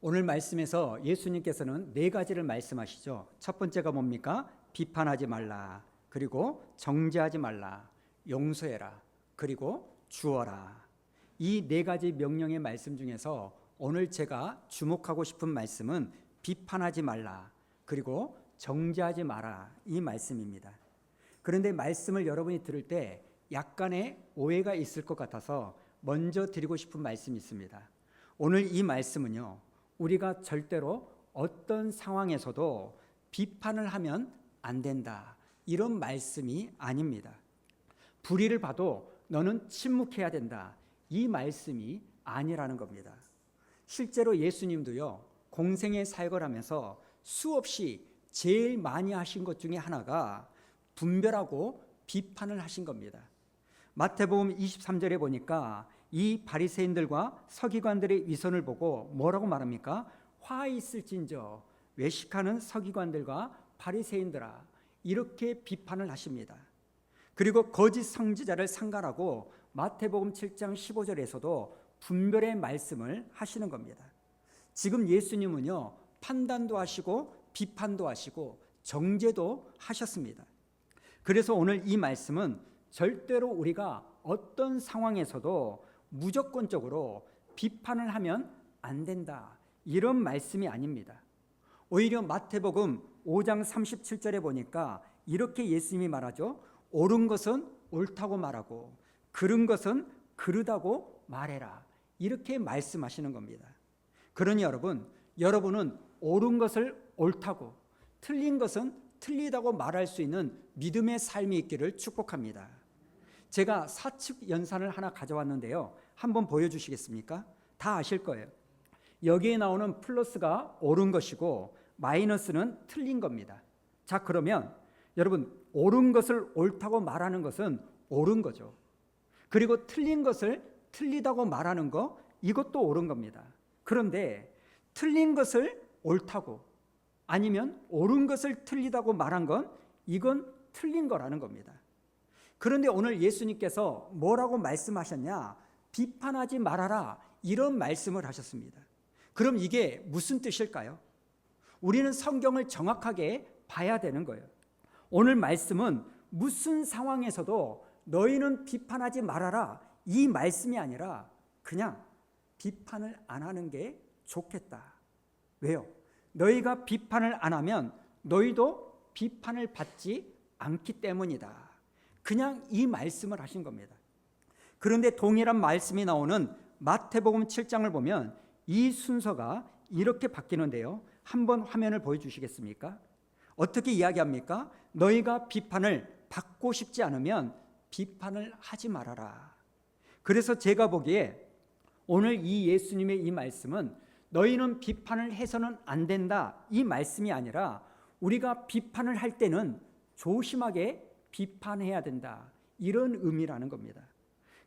오늘 말씀에서 예수님께서는 네 가지를 말씀하시죠. 첫 번째가 뭡니까? 비판하지 말라. 그리고 정죄하지 말라. 용서해라. 그리고 주어라. 이 네 가지 명령의 말씀 중에서 오늘 제가 주목하고 싶은 말씀은 비판하지 말라. 그리고 정죄하지 마라. 이 말씀입니다. 그런데 말씀을 여러분이 들을 때 약간의 오해가 있을 것 같아서 먼저 드리고 싶은 말씀이 있습니다. 오늘 이 말씀은요, 우리가 절대로 어떤 상황에서도 비판을 하면 안 된다, 이런 말씀이 아닙니다. 불의를 봐도 너는 침묵해야 된다, 이 말씀이 아니라는 겁니다. 실제로 예수님도요, 공생의 사역을 하면서 수없이 제일 많이 하신 것 중에 하나가 분별하고 비판을 하신 겁니다. 마태복음 23절에 보니까 이 바리새인들과 서기관들의 위선을 보고 뭐라고 말합니까? 화 있을진저 외식하는 서기관들과 바리새인들아, 이렇게 비판을 하십니다. 그리고 거짓 선지자를 상관하고 마태복음 7장 15절에서도 분별의 말씀을 하시는 겁니다. 지금 예수님은요, 판단도 하시고 비판도 하시고 정죄도 하셨습니다. 그래서 오늘 이 말씀은 절대로 우리가 어떤 상황에서도 무조건적으로 비판을 하면 안 된다, 이런 말씀이 아닙니다. 오히려 마태복음 5장 37절에 보니까 이렇게 예수님이 말하죠. 옳은 것은 옳다고 말하고 그른 것은 그르다고 말해라, 이렇게 말씀하시는 겁니다. 그러니 여러분은 옳은 것을 옳다고, 틀린 것은 틀리다고 말할 수 있는 믿음의 삶이 있기를 축복합니다. 제가 사측 연산을 하나 가져왔는데요, 한번 보여주시겠습니까? 다 아실 거예요. 여기에 나오는 플러스가 옳은 것이고 마이너스는 틀린 겁니다. 자, 그러면 여러분, 옳은 것을 옳다고 말하는 것은 옳은 거죠. 그리고 틀린 것을 틀리다고 말하는 거, 이것도 옳은 겁니다. 그런데 틀린 것을 옳다고, 아니면 옳은 것을 틀리다고 말한 건 이건 틀린 거라는 겁니다. 그런데 오늘 예수님께서 뭐라고 말씀하셨냐? 비판하지 말아라, 이런 말씀을 하셨습니다. 그럼 이게 무슨 뜻일까요? 우리는 성경을 정확하게 봐야 되는 거예요. 오늘 말씀은 무슨 상황에서도 너희는 비판하지 말아라, 이 말씀이 아니라 그냥 비판을 안 하는 게 좋겠다. 왜요? 너희가 비판을 안 하면 너희도 비판을 받지 않기 때문이다. 그냥 이 말씀을 하신 겁니다. 그런데 동일한 말씀이 나오는 마태복음 7장을 보면 이 순서가 이렇게 바뀌는데요. 한번 화면을 보여주시겠습니까? 어떻게 이야기합니까? 너희가 비판을 받고 싶지 않으면 비판을 하지 말아라. 그래서 제가 보기에 오늘 이 예수님의 이 말씀은 너희는 비판을 해서는 안 된다, 이 말씀이 아니라 우리가 비판을 할 때는 조심하게 비판해야 된다, 이런 의미라는 겁니다.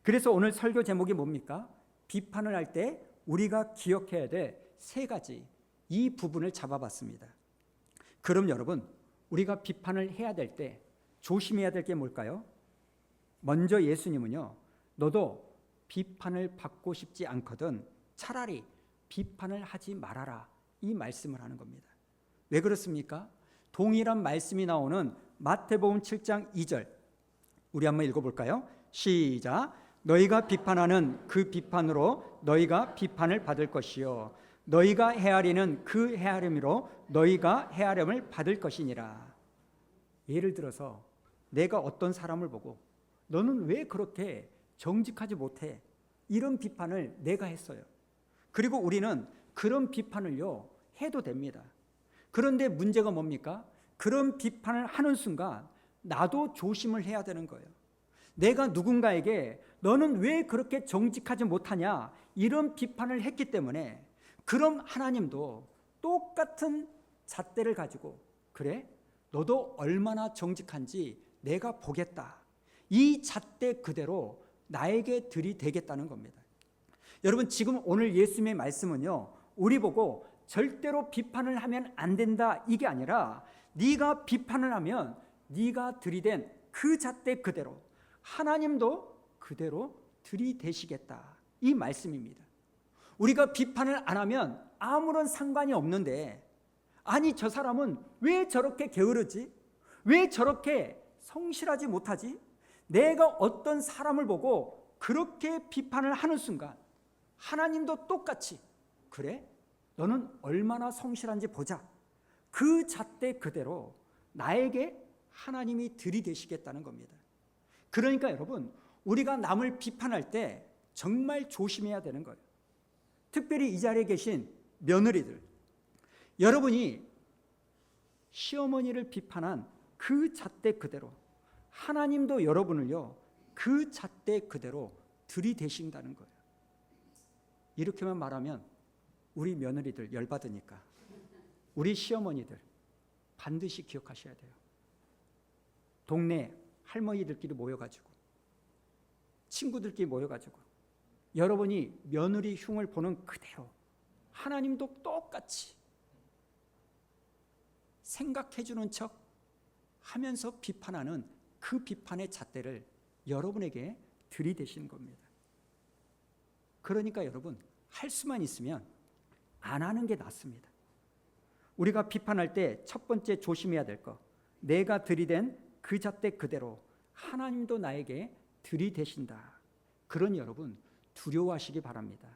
그래서 오늘 설교 제목이 뭡니까? 비판을 할 때 우리가 기억해야 될 세 가지, 이 부분을 잡아봤습니다. 그럼 여러분, 우리가 비판을 해야 될 때 조심해야 될 게 뭘까요? 먼저 예수님은요, 너도 비판을 받고 싶지 않거든 차라리 비판을 하지 말아라, 이 말씀을 하는 겁니다. 왜 그렇습니까? 동일한 말씀이 나오는 마태복음 7장 2절, 우리 한번 읽어볼까요? 시작. 너희가 비판하는 그 비판으로 너희가 비판을 받을 것이요 너희가 헤아리는 그 헤아림으로 너희가 헤아림을 받을 것이니라. 예를 들어서 내가 어떤 사람을 보고 너는 왜 그렇게 정직하지 못해, 이런 비판을 내가 했어요. 그리고 우리는 그런 비판을요 해도 됩니다. 그런데 문제가 뭡니까? 그런 비판을 하는 순간 나도 조심을 해야 되는 거예요. 내가 누군가에게 너는 왜 그렇게 정직하지 못하냐, 이런 비판을 했기 때문에 그럼 하나님도 똑같은 잣대를 가지고 그래? 너도 얼마나 정직한지 내가 보겠다, 이 잣대 그대로 나에게 들이대겠다는 겁니다. 여러분, 지금 오늘 예수님의 말씀은요, 우리 보고 절대로 비판을 하면 안 된다, 이게 아니라 네가 비판을 하면 네가 들이댄 그 잣대 그대로 하나님도 그대로 들이대시겠다, 이 말씀입니다. 우리가 비판을 안 하면 아무런 상관이 없는데, 아니 저 사람은 왜 저렇게 게으르지? 왜 저렇게 성실하지 못하지? 내가 어떤 사람을 보고 그렇게 비판을 하는 순간 하나님도 똑같이, 그래? 너는 얼마나 성실한지 보자. 그 잣대 그대로 나에게 하나님이 들이대시겠다는 겁니다. 그러니까 여러분, 우리가 남을 비판할 때 정말 조심해야 되는 거예요. 특별히 이 자리에 계신 며느리들, 여러분이 시어머니를 비판한 그 잣대 그대로 하나님도 여러분을요 그 잣대 그대로 들이대신다는 거예요. 이렇게만 말하면 우리 며느리들 열받으니까 우리 시어머니들 반드시 기억하셔야 돼요. 동네 할머니들끼리 모여가지고, 친구들끼리 모여가지고 여러분이 며느리 흉을 보는 그대로 하나님도 똑같이 생각해주는 척 하면서 비판하는 그 비판의 잣대를 여러분에게 들이대시는 겁니다. 그러니까 여러분, 할 수만 있으면 안 하는 게 낫습니다. 우리가 비판할 때 첫 번째 조심해야 될 거, 내가 들이댄 그 잣대 그대로 하나님도 나에게 들이대신다. 그러니 여러분 두려워하시기 바랍니다.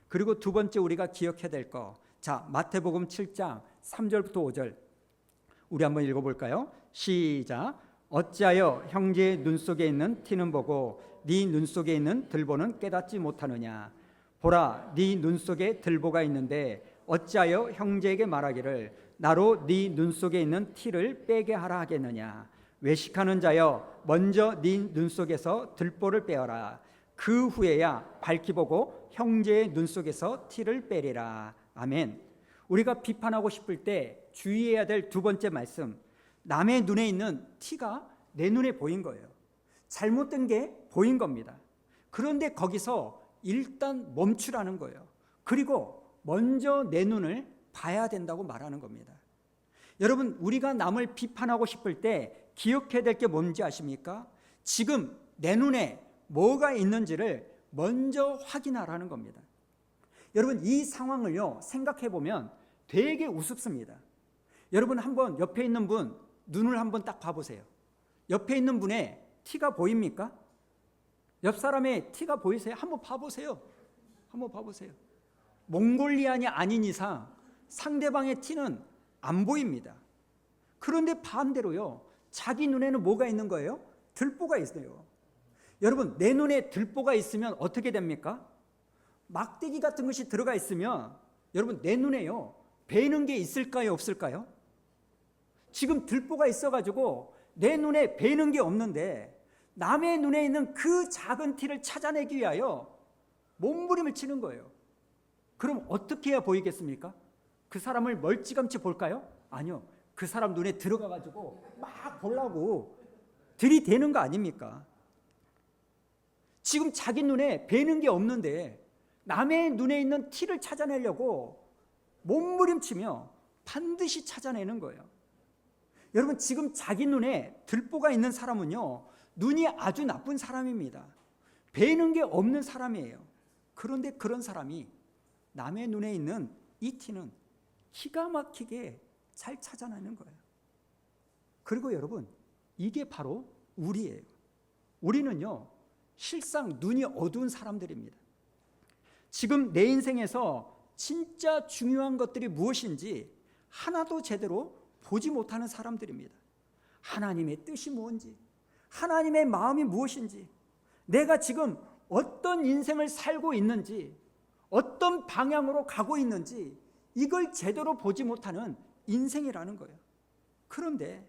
그리고 두 번째 우리가 기억해야 될 거, 자 마태복음 7장 3절부터 5절 우리 한번 읽어볼까요? 시작. 어찌하여 형제의 눈 속에 있는 티는 보고 네 눈 속에 있는 들보는 깨닫지 못하느냐. 보라, 네 눈 속에 들보가 있는데 어찌하여 형제에게 말하기를 나로 네 눈 속에 있는 티를 빼게 하라 하겠느냐. 외식하는 자여, 먼저 네 눈 속에서 들보를 빼어라. 그 후에야 밝히 보고 형제의 눈 속에서 티를 빼리라. 아멘. 우리가 비판하고 싶을 때 주의해야 될 두 번째 말씀, 남의 눈에 있는 티가 내 눈에 보인 거예요. 잘못된 게 보인 겁니다. 그런데 거기서 일단 멈추라는 거예요. 그리고 먼저 내 눈을 봐야 된다고 말하는 겁니다. 여러분, 우리가 남을 비판하고 싶을 때 기억해야 될 게 뭔지 아십니까? 지금 내 눈에 뭐가 있는지를 먼저 확인하라는 겁니다. 여러분, 이 상황을요 생각해 보면 되게 우습습니다. 여러분, 한번 옆에 있는 분 눈을 한번 딱 봐보세요. 옆에 있는 분의 티가 보입니까? 옆 사람의 티가 보이세요? 한번 봐보세요. 한번 봐보세요. 몽골리안이 아닌 이상 상대방의 티는 안 보입니다. 그런데 반대로요, 자기 눈에는 뭐가 있는 거예요? 들보가 있어요. 여러분, 내 눈에 들보가 있으면 어떻게 됩니까? 막대기 같은 것이 들어가 있으면 여러분 내 눈에요 베이는 게 있을까요, 없을까요? 지금 들보가 있어가지고 내 눈에 베이는 게 없는데 남의 눈에 있는 그 작은 티를 찾아내기 위하여 몸부림을 치는 거예요. 그럼 어떻게 해야 보이겠습니까? 그 사람을 멀찌감치 볼까요? 아니요. 그 사람 눈에 들어가가지고 막 보려고 들이대는 거 아닙니까? 지금 자기 눈에 베이는 게 없는데 남의 눈에 있는 티를 찾아내려고 몸부림치며 반드시 찾아내는 거예요. 여러분, 지금 자기 눈에 들보가 있는 사람은요 눈이 아주 나쁜 사람입니다. 베이는 게 없는 사람이에요. 그런데 그런 사람이 남의 눈에 있는 이 티는 기가 막히게 잘 찾아내는 거예요. 그리고 여러분, 이게 바로 우리예요. 우리는요 실상 눈이 어두운 사람들입니다. 지금 내 인생에서 진짜 중요한 것들이 무엇인지 하나도 제대로 보지 못하는 사람들입니다. 하나님의 뜻이 뭔지, 하나님의 마음이 무엇인지, 내가 지금 어떤 인생을 살고 있는지, 어떤 방향으로 가고 있는지 이걸 제대로 보지 못하는 인생이라는 거예요. 그런데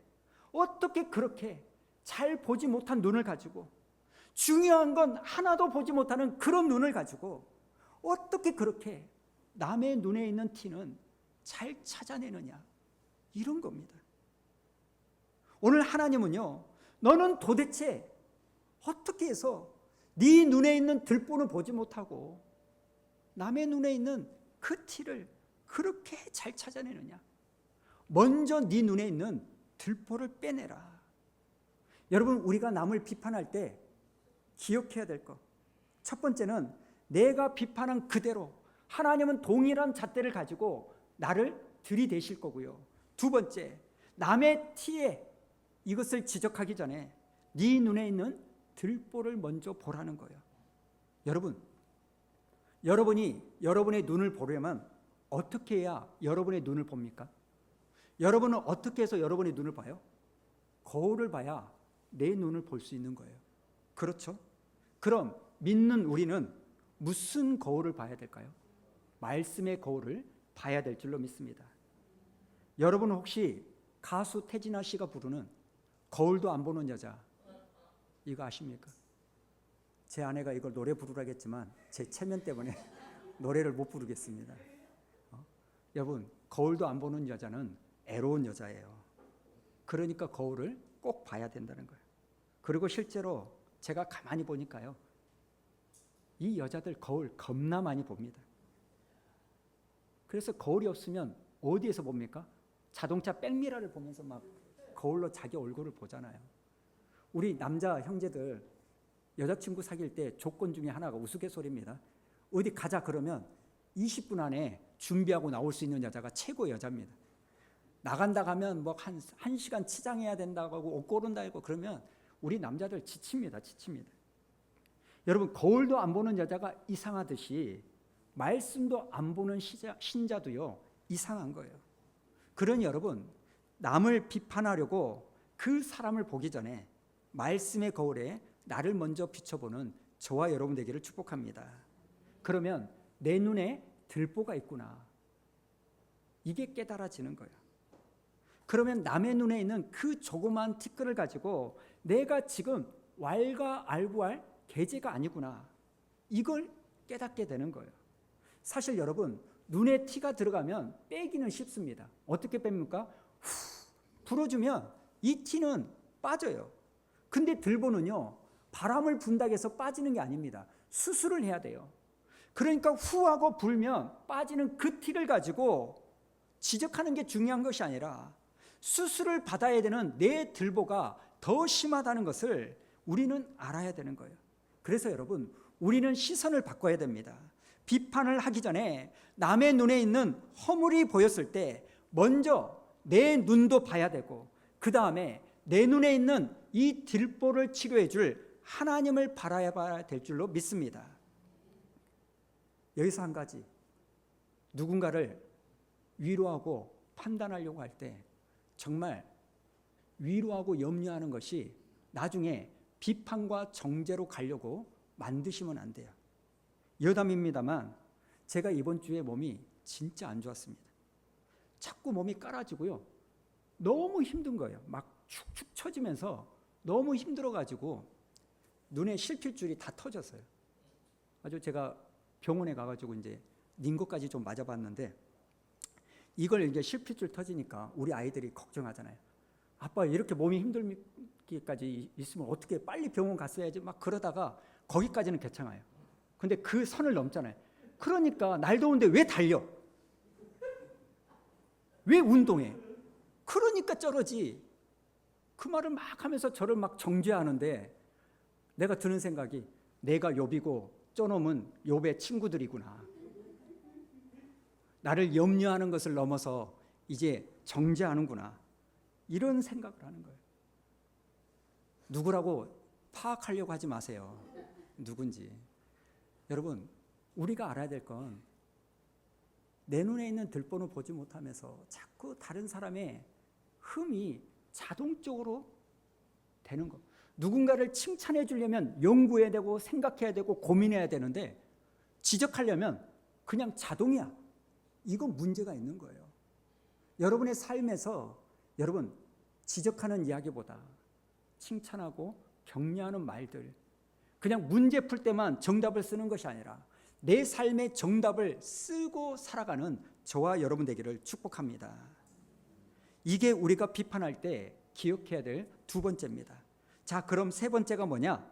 어떻게 그렇게 잘 보지 못한 눈을 가지고, 중요한 건 하나도 보지 못하는 그런 눈을 가지고 어떻게 그렇게 남의 눈에 있는 티는 잘 찾아내느냐, 이런 겁니다. 오늘 하나님은요, 너는 도대체 어떻게 해서 네 눈에 있는 들보는 보지 못하고 남의 눈에 있는 그 티를 그렇게 잘 찾아내느냐. 먼저 네 눈에 있는 들보를 빼내라. 여러분, 우리가 남을 비판할 때 기억해야 될 것, 첫 번째는 내가 비판한 그대로 하나님은 동일한 잣대를 가지고 나를 들이대실 거고요. 두 번째, 남의 티에 이것을 지적하기 전에 네 눈에 있는 들보를 먼저 보라는 거예요. 여러분이 여러분의 눈을 보려면 어떻게 해야 여러분의 눈을 봅니까? 여러분은 어떻게 해서 여러분의 눈을 봐요? 거울을 봐야 내 눈을 볼 수 있는 거예요. 그렇죠? 그럼 믿는 우리는 무슨 거울을 봐야 될까요? 말씀의 거울을 봐야 될 줄로 믿습니다. 여러분 혹시 가수 태진아 씨가 부르는 거울도 안 보는 여자 이거 아십니까? 제 아내가 이걸 노래 부르라겠지만 제 체면 때문에 노래를 못 부르겠습니다. 여러분, 거울도 안 보는 여자는 애로운 여자예요. 그러니까 거울을 꼭 봐야 된다는 거예요. 그리고 실제로 제가 가만히 보니까요, 이 여자들 거울 겁나 많이 봅니다. 그래서 거울이 없으면 어디에서 봅니까? 자동차 백미러를 보면서 막 거울로 자기 얼굴을 보잖아요. 우리 남자 형제들 여자친구 사귈 때 조건 중에 하나가 우스갯소리입니다. 어디 가자 그러면 20분 안에 준비하고 나올 수 있는 여자가 최고 여자입니다. 나간다 가면 뭐 한 시간 치장해야 된다고 하고 옷 고른다 하고 그러면 우리 남자들 지칩니다. 여러분, 거울도 안 보는 여자가 이상하듯이 말씀도 안 보는 신자도요 이상한 거예요. 그러니 여러분, 남을 비판하려고 그 사람을 보기 전에 말씀의 거울에 나를 먼저 비춰보는 저와 여러분 되기를 축복합니다. 그러면 내 눈에 들보가 있구나, 이게 깨달아지는 거예요. 그러면 남의 눈에 있는 그 조그만 티끌을 가지고 내가 지금 왈가 알부할 계제가 아니구나, 이걸 깨닫게 되는 거예요. 사실 여러분, 눈에 티가 들어가면 빼기는 쉽습니다. 어떻게 뺍니까? 불어주면 이 티는 빠져요. 근데 들보는요, 바람을 분다고 해서 빠지는 게 아닙니다. 수술을 해야 돼요. 그러니까 후하고 불면 빠지는 그 티를 가지고 지적하는 게 중요한 것이 아니라 수술을 받아야 되는 내 들보가 더 심하다는 것을 우리는 알아야 되는 거예요. 그래서 여러분, 우리는 시선을 바꿔야 됩니다. 비판을 하기 전에 남의 눈에 있는 허물이 보였을 때 먼저 내 눈도 봐야 되고, 그 다음에 내 눈에 있는 이 들보를 치료해 줄 하나님을 바라봐야 될 줄로 믿습니다. 여기서 한 가지, 누군가를 위로하고 판단하려고 할 때 정말 위로하고 염려하는 것이 나중에 비판과 정죄로 가려고 만드시면 안 돼요. 여담입니다만 제가 이번 주에 몸이 진짜 안 좋았습니다. 자꾸 몸이 깔아지고요, 너무 힘든 거예요. 막 축축 처지면서 너무 힘들어가지고 눈에 실핏줄이 다 터졌어요. 아주 제가 병원에 가가지고 이제 링거까지 좀 맞아봤는데, 이걸 이제 실핏줄 터지니까 우리 아이들이 걱정하잖아요. 아빠 이렇게 몸이 힘들기까지 있으면 어떻게, 빨리 병원 갔어야지, 막 그러다가 거기까지는 괜찮아요. 근데 그 선을 넘잖아요. 그러니까 날 더운데 왜 달려? 왜 운동해? 그러니까 쩔어지. 그 말을 막 하면서 저를 막 정죄하는데 내가 드는 생각이, 내가 욥이고 저놈은 욥의 친구들이구나. 나를 염려하는 것을 넘어서 이제 정죄하는구나, 이런 생각을 하는 거예요. 누구라고 파악하려고 하지 마세요. 누군지. 여러분, 우리가 알아야 될 건 내 눈에 있는 들보는 보지 못하면서 자꾸 다른 사람의 흠이 자동적으로 되는 거. 누군가를 칭찬해 주려면 연구해야 되고 생각해야 되고 고민해야 되는데, 지적하려면 그냥 자동이야. 이건 문제가 있는 거예요. 여러분의 삶에서 여러분, 지적하는 이야기보다 칭찬하고 격려하는 말들, 그냥 문제 풀 때만 정답을 쓰는 것이 아니라 내 삶의 정답을 쓰고 살아가는 저와 여러분 되기를 축복합니다. 이게 우리가 비판할 때 기억해야 될 두 번째입니다. 자, 그럼 세 번째가 뭐냐?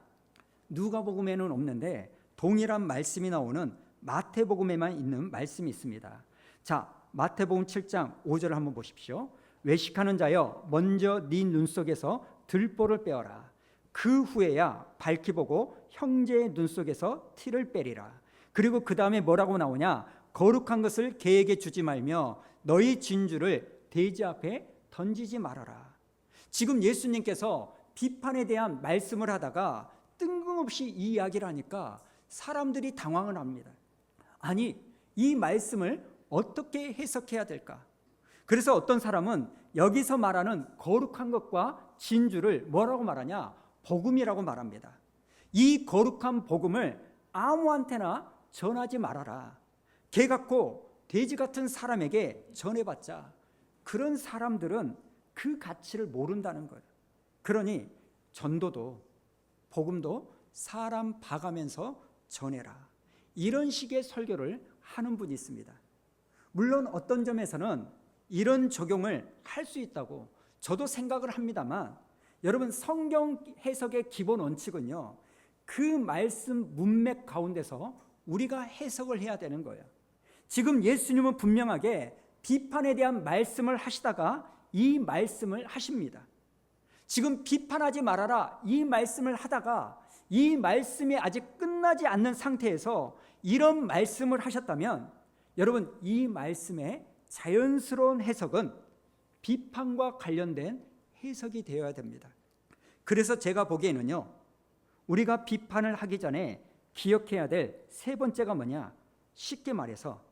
누가복음에는 없는데 동일한 말씀이 나오는 마태복음에만 있는 말씀이 있습니다. 자, 마태복음 7장 5절을 한번 보십시오. 외식하는 자여, 먼저 네 눈 속에서 들보를 빼어라. 그 후에야 밝히 보고 형제의 눈 속에서 티를 빼리라. 그리고 그 다음에 뭐라고 나오냐? 거룩한 것을 개에게 주지 말며 너희 진주를 돼지 앞에 던지지 말아라. 지금 예수님께서 비판에 대한 말씀을 하다가 뜬금없이 이 이야기를 하니까 사람들이 당황을 합니다. 아니, 이 말씀을 어떻게 해석해야 될까? 그래서 어떤 사람은 여기서 말하는 거룩한 것과 진주를 뭐라고 말하냐? 복음이라고 말합니다. 이 거룩한 복음을 아무한테나 전하지 말아라. 개 같고 돼지 같은 사람에게 전해봤자 그런 사람들은 그 가치를 모른다는 거예요. 그러니 전도도 복음도 사람 봐가면서 전해라. 이런 식의 설교를 하는 분이 있습니다. 물론 어떤 점에서는 이런 적용을 할 수 있다고 저도 생각을 합니다만, 여러분, 성경 해석의 기본 원칙은요, 그 말씀 문맥 가운데서 우리가 해석을 해야 되는 거예요. 지금 예수님은 분명하게 비판에 대한 말씀을 하시다가 이 말씀을 하십니다. 지금 비판하지 말아라 이 말씀을 하다가 이 말씀이 아직 끝나지 않는 상태에서 이런 말씀을 하셨다면, 여러분, 이 말씀의 자연스러운 해석은 비판과 관련된 해석이 되어야 됩니다. 그래서 제가 보기에는요, 우리가 비판을 하기 전에 기억해야 될 세 번째가 뭐냐? 쉽게 말해서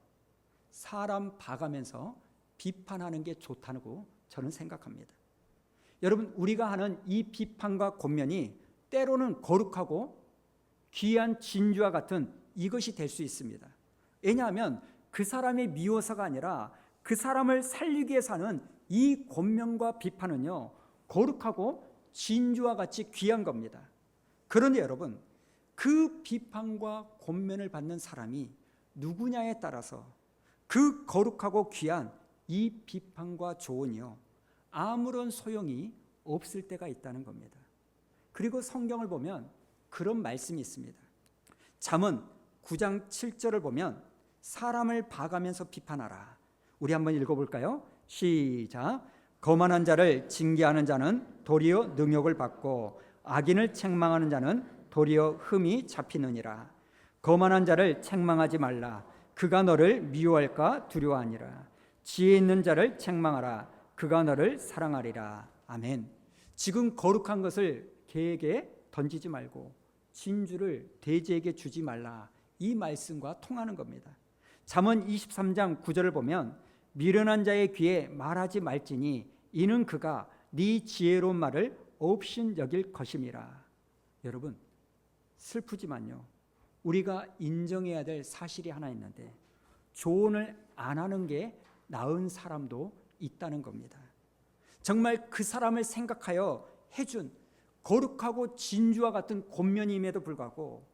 사람 봐가면서 비판하는 게 좋다고 저는 생각합니다. 여러분, 우리가 하는 이 비판과 권면이 때로는 거룩하고 귀한 진주와 같은 이것이 될 수 있습니다. 왜냐하면 그 사람의 미워서가 아니라 그 사람을 살리기 위해서 하는 이 권면과 비판은요, 거룩하고 진주와 같이 귀한 겁니다. 그런데 여러분, 그 비판과 권면을 받는 사람이 누구냐에 따라서 그 거룩하고 귀한 이 비판과 조언이요, 아무런 소용이 없을 때가 있다는 겁니다. 그리고 성경을 보면 그런 말씀이 있습니다. 잠언 9장 7절을 보면 사람을 봐가면서 비판하라. 우리 한번 읽어볼까요? 시작. 거만한 자를 징계하는 자는 도리어 능욕을 받고 악인을 책망하는 자는 도리어 흠이 잡히느니라. 거만한 자를 책망하지 말라. 그가 너를 미워할까 두려워하니라. 지혜 있는 자를 책망하라. 그가 너를 사랑하리라. 아멘. 지금 거룩한 것을 개에게 던지지 말고 진주를 돼지에게 주지 말라. 이 말씀과 통하는 겁니다. 잠언 23장 9절을 보면 미련한 자의 귀에 말하지 말지니 이는 그가 네 지혜로운 말을 없인 여길 것임이라. 여러분, 슬프지만요, 우리가 인정해야 될 사실이 하나 있는데 조언을 안 하는 게 나은 사람도 있다는 겁니다. 정말 그 사람을 생각하여 해준 거룩하고 진주와 같은 권면임에도 불구하고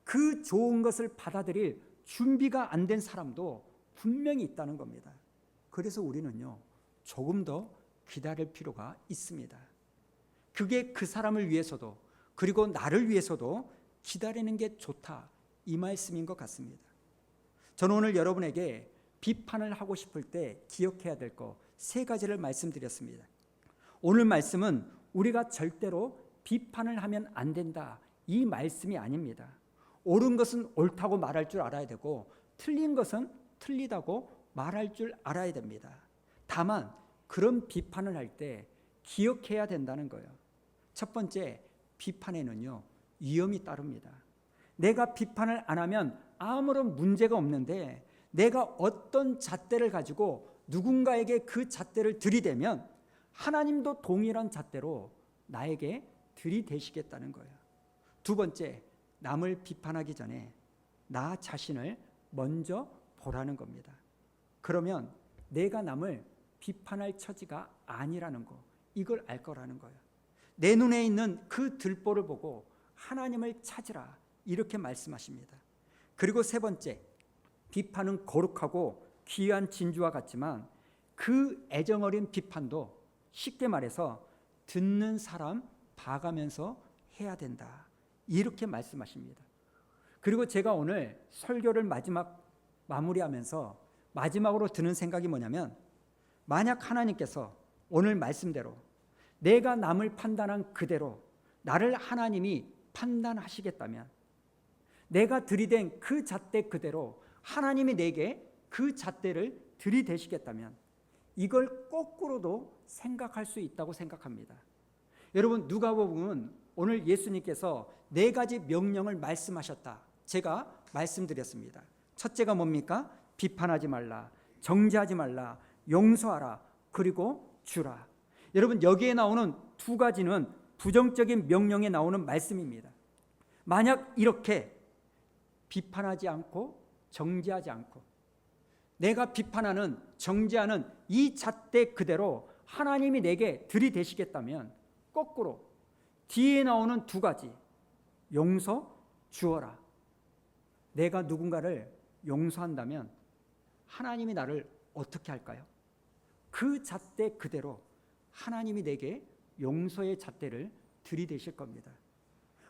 그 좋은 것을 받아들일 준비가 안 된 사람도 분명히 있다는 겁니다. 그래서 우리는요, 조금 더 기다릴 필요가 있습니다. 그게 그 사람을 위해서도 그리고 나를 위해서도 기다리는 게 좋다, 이 말씀인 것 같습니다. 저는 오늘 여러분에게 비판을 하고 싶을 때 기억해야 될 거 세 가지를 말씀드렸습니다. 오늘 말씀은 우리가 절대로 비판을 하면 안 된다, 이 말씀이 아닙니다. 옳은 것은 옳다고 말할 줄 알아야 되고 틀린 것은 틀리다고 말할 줄 알아야 됩니다. 다만 그런 비판을 할 때 기억해야 된다는 거예요. 첫 번째, 비판에는요, 위험이 따릅니다. 내가 비판을 안 하면 아무런 문제가 없는데 내가 어떤 잣대를 가지고 누군가에게 그 잣대를 들이대면 하나님도 동일한 잣대로 나에게 들이대시겠다는 거예요. 두 번째, 남을 비판하기 전에 나 자신을 먼저 보라는 겁니다. 그러면 내가 남을 비판할 처지가 아니라는 거, 이걸 알 거라는 거예요. 내 눈에 있는 그 들보를 보고 하나님을 찾으라, 이렇게 말씀하십니다. 그리고 세 번째, 비판은 거룩하고 귀한 진주와 같지만 그 애정어린 비판도 쉽게 말해서 듣는 사람 봐가면서 해야 된다, 이렇게 말씀하십니다. 그리고 제가 오늘 설교를 마무리하면서 마지막으로 드는 생각이 뭐냐면, 만약 하나님께서 오늘 말씀대로 내가 남을 판단한 그대로 나를 하나님이 판단하시겠다면, 내가 들이댄 그 잣대 그대로 하나님이 내게 그 잣대를 들이대시겠다면 이걸 거꾸로도 생각할 수 있다고 생각합니다. 여러분, 누가복음은 오늘 예수님께서 4가지 명령을 말씀하셨다. 제가 말씀드렸습니다. 첫째가 뭡니까? 비판하지 말라, 정죄하지 말라, 용서하라, 그리고 주라. 여러분, 여기에 나오는 2가지는 부정적인 명령에 나오는 말씀입니다. 만약 이렇게 비판하지 않고 정죄하지 않고 내가 비판하는, 정죄하는 이 잣대 그대로 하나님이 내게 들이대시겠다면 거꾸로 뒤에 나오는 2가지, 용서, 주어라. 내가 누군가를 용서한다면 하나님이 나를 어떻게 할까요? 그 잣대 그대로 하나님이 내게 용서의 잣대를 들이대실 겁니다.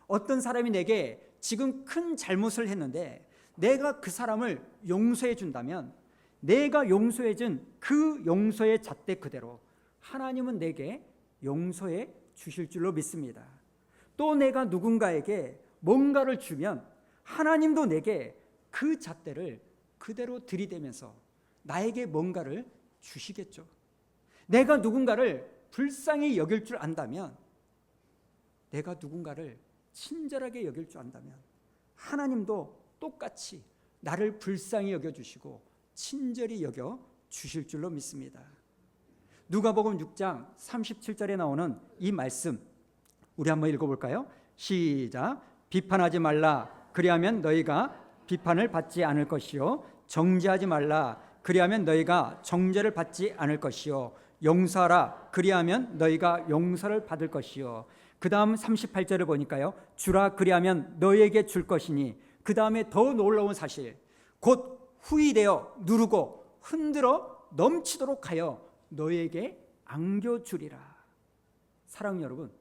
어떤 사람이 내게 지금 큰 잘못을 했는데 내가 그 사람을 용서해 준다면 내가 용서해 준 그 용서의 잣대 그대로 하나님은 내게 용서해 주실 줄로 믿습니다. 또 내가 누군가에게 뭔가를 주면 하나님도 내게 그 잣대를 그대로 들이대면서 나에게 뭔가를 주시겠죠. 내가 누군가를 불쌍히 여길 줄 안다면, 내가 누군가를 친절하게 여길 줄 안다면 하나님도 똑같이 나를 불쌍히 여겨주시고 친절히 여겨주실 줄로 믿습니다. 누가복음 6장 37절에 나오는 이 말씀 우리 한번 읽어볼까요? 시작. 비판하지 말라, 그리하면 너희가 비판을 받지 않을 것이요, 정죄하지 말라, 그리하면 너희가 정죄를 받지 않을 것이요, 용서하라, 그리하면 너희가 용서를 받을 것이요. 그 다음 38절을 보니까요, 주라, 그리하면 너희에게 줄 것이니. 그 다음에 더 놀라운 사실, 곧 후이되어 누르고 흔들어 넘치도록 하여 너희에게 안겨주리라. 사랑하는 여러분,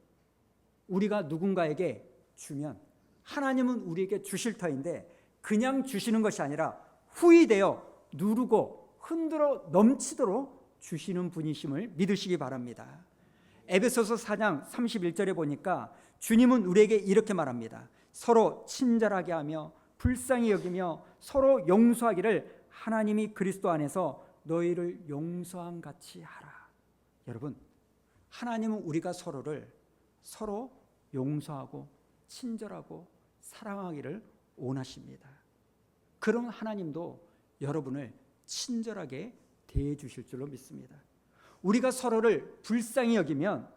우리가 누군가에게 주면 하나님은 우리에게 주실 터인데 그냥 주시는 것이 아니라 후이되어 누르고 흔들어 넘치도록 주시는 분이심을 믿으시기 바랍니다. 에베소서 4장 31절에 보니까 주님은 우리에게 이렇게 말합니다. 서로 친절하게 하며 불쌍히 여기며 서로 용서하기를 하나님이 그리스도 안에서 너희를 용서한 같이 하라. 여러분, 하나님은 우리가 서로 용서하고 친절하고 사랑하기를 원하십니다. 그런 하나님도 여러분을 친절하게 대해 주실 줄로 믿습니다. 우리가 서로를 불쌍히 여기면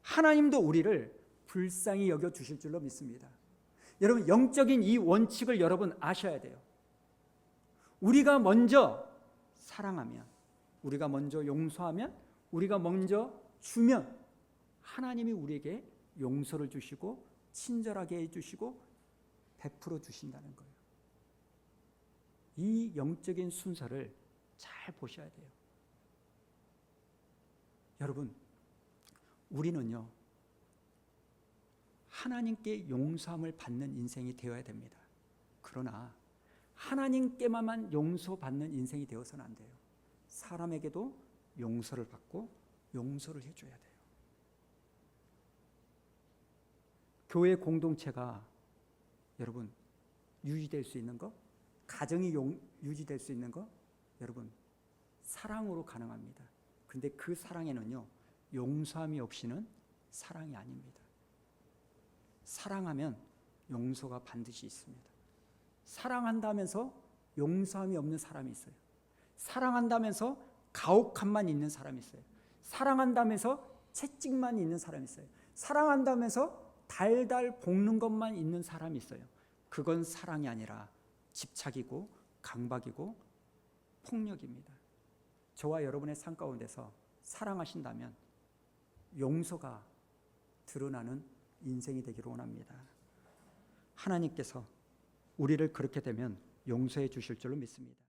하나님도 우리를 불쌍히 여겨 주실 줄로 믿습니다. 여러분, 영적인 이 원칙을 여러분 아셔야 돼요. 우리가 먼저 사랑하면, 우리가 먼저 용서하면, 우리가 먼저 주면 하나님이 우리에게 용서를 주시고 친절하게 해주시고 베풀어 주신다는 거예요. 이 영적인 순서를 잘 보셔야 돼요. 여러분, 우리는요, 하나님께 용서함을 받는 인생이 되어야 됩니다. 그러나 하나님께만 용서받는 인생이 되어서는 안 돼요. 사람에게도 용서를 받고 용서를 해줘야 돼요. 교회 공동체가 여러분 유지될 수 있는 거, 가정이 유지될 수 있는 거, 여러분 사랑으로 가능합니다. 근데 그 사랑에는요, 용서함이 없이는 사랑이 아닙니다. 사랑하면 용서가 반드시 있습니다. 사랑한다면서 용서함이 없는 사람이 있어요. 사랑한다면서 가혹함만 있는 사람이 있어요. 사랑한다면서 채찍만 있는 사람이 있어요. 사랑한다면서 달달 볶는 것만 있는 사람이 있어요. 그건 사랑이 아니라 집착이고 강박이고 폭력입니다. 저와 여러분의 삶 가운데서 사랑하신다면 용서가 드러나는 인생이 되기를 원합니다. 하나님께서 우리를 그렇게 되면 용서해 주실 줄로 믿습니다.